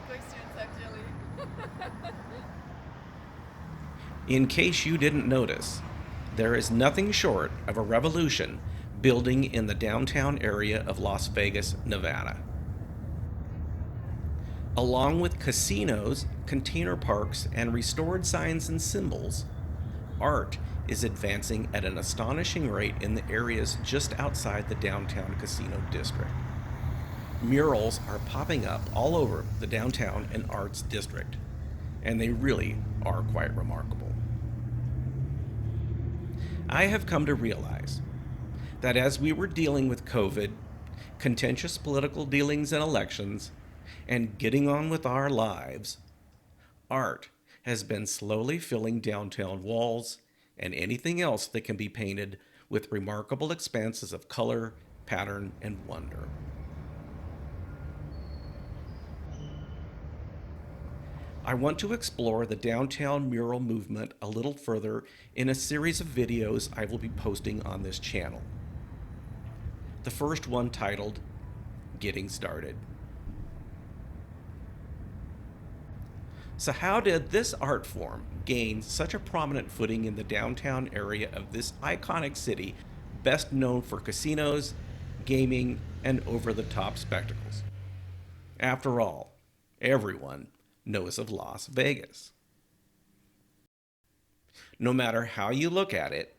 good questions, actually. In case you didn't notice, there is nothing short of a revolution building in the downtown area of Las Vegas, Nevada. Along with casinos, container parks, and restored signs and symbols, art is advancing at an astonishing rate in the areas just outside the downtown casino district. Murals are popping up all over the downtown and arts district, and they really are quite remarkable. I have come to realize that as we were dealing with COVID, contentious political dealings and elections, and getting on with our lives, art has been slowly filling downtown walls and anything else that can be painted with remarkable expanses of color, pattern, and wonder. I want to explore the downtown mural movement a little further in a series of videos I will be posting on this channel. The first one titled Getting Started. So, how did this art form gain such a prominent footing in the downtown area of this iconic city, best known for casinos, gaming, and over the top spectacles? After all, everyone knows of Las Vegas. No matter how you look at it,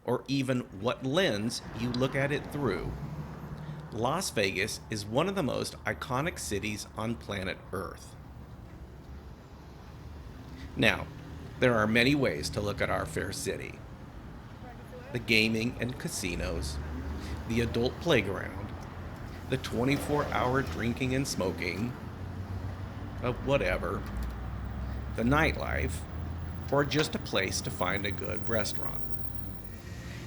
or even what lens you look at it through, Las Vegas is one of the most iconic cities on planet Earth. Now, there are many ways to look at our fair city: the gaming and casinos, the adult playground, the 24-hour drinking and smoking, of whatever, the nightlife, or just a place to find a good restaurant.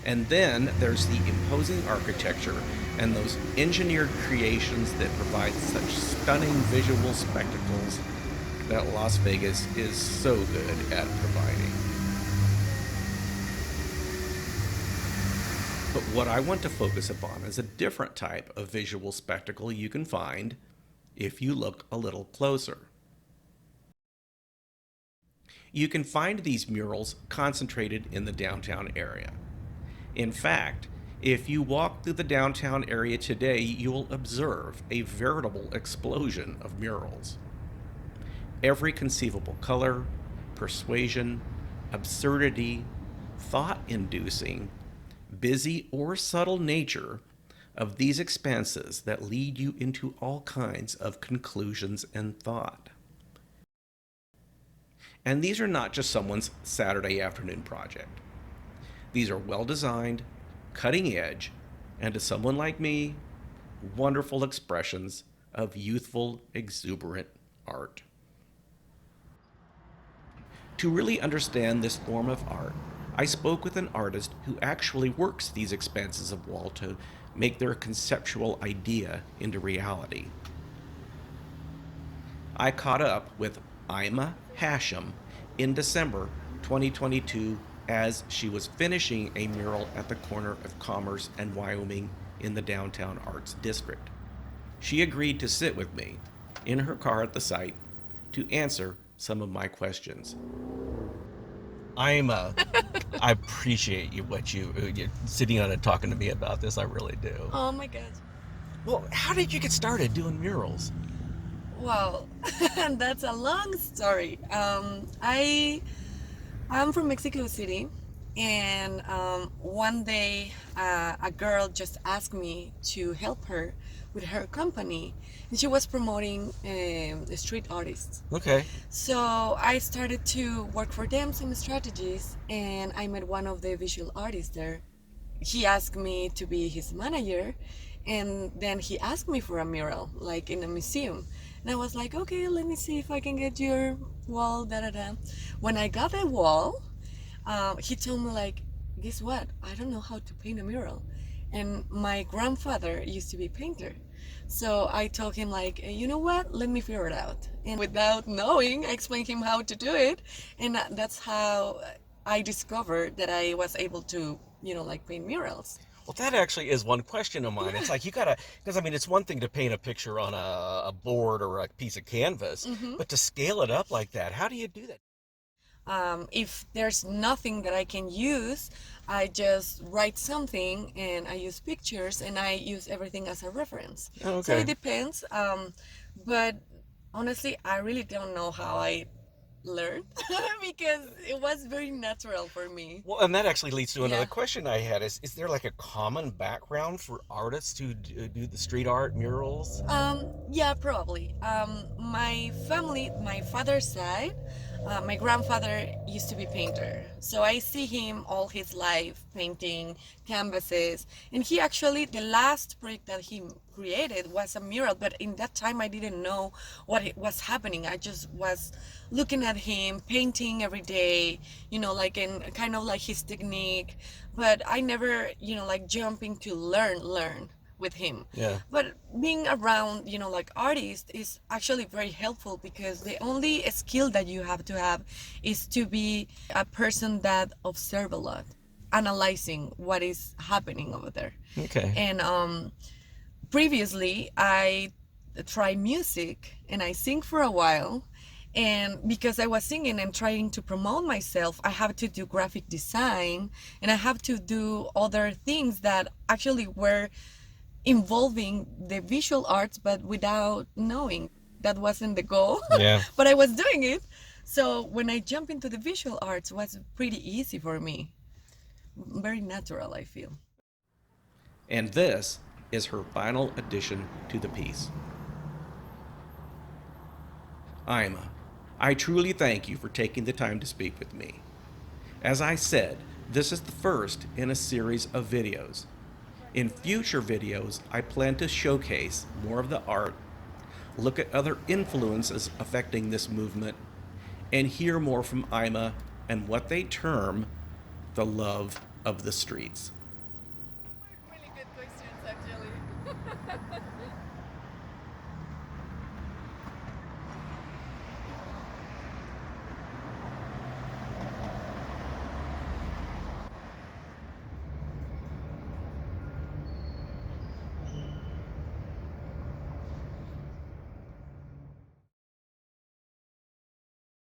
And then there's the imposing architecture and those engineered creations that provide such stunning visual spectacles that Las Vegas is so good at providing. But what I want to focus upon is a different type of visual spectacle you can find if you look a little closer. You can find these murals concentrated in the downtown area. In fact, if you walk through the downtown area today, you'll observe a veritable explosion of murals. Every conceivable color, persuasion, absurdity, thought inducing, busy or subtle nature of these expanses that lead you into all kinds of conclusions and thought. And these are not just someone's Saturday afternoon project. These are well designed, cutting edge, and to someone like me, wonderful expressions of youthful, exuberant art. To really understand this form of art, I spoke with an artist who actually works these expanses of wall to make their conceptual idea into reality. I caught up with Ima Hashem in December 2022 as she was finishing a mural at the corner of Commerce and Wyoming in the downtown arts district. She agreed to sit with me in her car at the site to answer some of my questions. I appreciate you sitting on and talking to me about this. I really do. Oh my god. Well, how did you get started doing murals? Well, that's a long story. I'm from Mexico City, and one day a girl just asked me to help her with her company, and she was promoting street artists. Okay. So I started to work for them some strategies, and I met one of the visual artists there. He asked me to be his manager, and then he asked me for a mural, like in a museum. And I was like, okay, let me see if I can get your wall, da da da. When I got the wall, he told me like, guess what? I don't know how to paint a mural. And my grandfather used to be a painter. So I told him like, you know what? Let me figure it out. And without knowing, I explained him how to do it. And that's how I discovered that I was able to, like paint murals. Well, that actually is one question of mine. It's like you gotta, because I mean, it's one thing to paint a picture on a board or a piece of canvas, Hmm. but to scale it up like that, how do you do that? If there's nothing that I can use, I just write something and I use pictures and I use everything as a reference. Oh, So it okay. depends. But honestly, I really don't know how I learned because it was very natural for me. Well, and that actually leads to another Yeah. question I had is there like a common background for artists who do the street art murals? Yeah, probably. My family, my father's side, my grandfather used to be painter. So I see him all his life painting canvases. And he actually, the last project that he created was a mural. But in that time, I didn't know what it was happening. I just was looking at him painting every day, like in kind of like his technique. But I never, like jumping to learn with him. Yeah. But being around, like artists is actually very helpful because the only skill that you have to have is to be a person that observe a lot, analyzing what is happening over there. Okay. And previously, I tried music and I sing for a while. And because I was singing and trying to promote myself, I have to do graphic design and I have to do other things that actually were involving the visual arts, but without knowing that wasn't the goal. Yeah. But I was doing it. So when I jump into the visual arts, it was pretty easy for me. Very natural, I feel. And this is her final addition to the piece. Ima, I truly thank you for taking the time to speak with me. As I said, this is the first in a series of videos. In future videos, I plan to showcase more of the art, look at other influences affecting this movement, and hear more from Ima and what they term the love of the streets.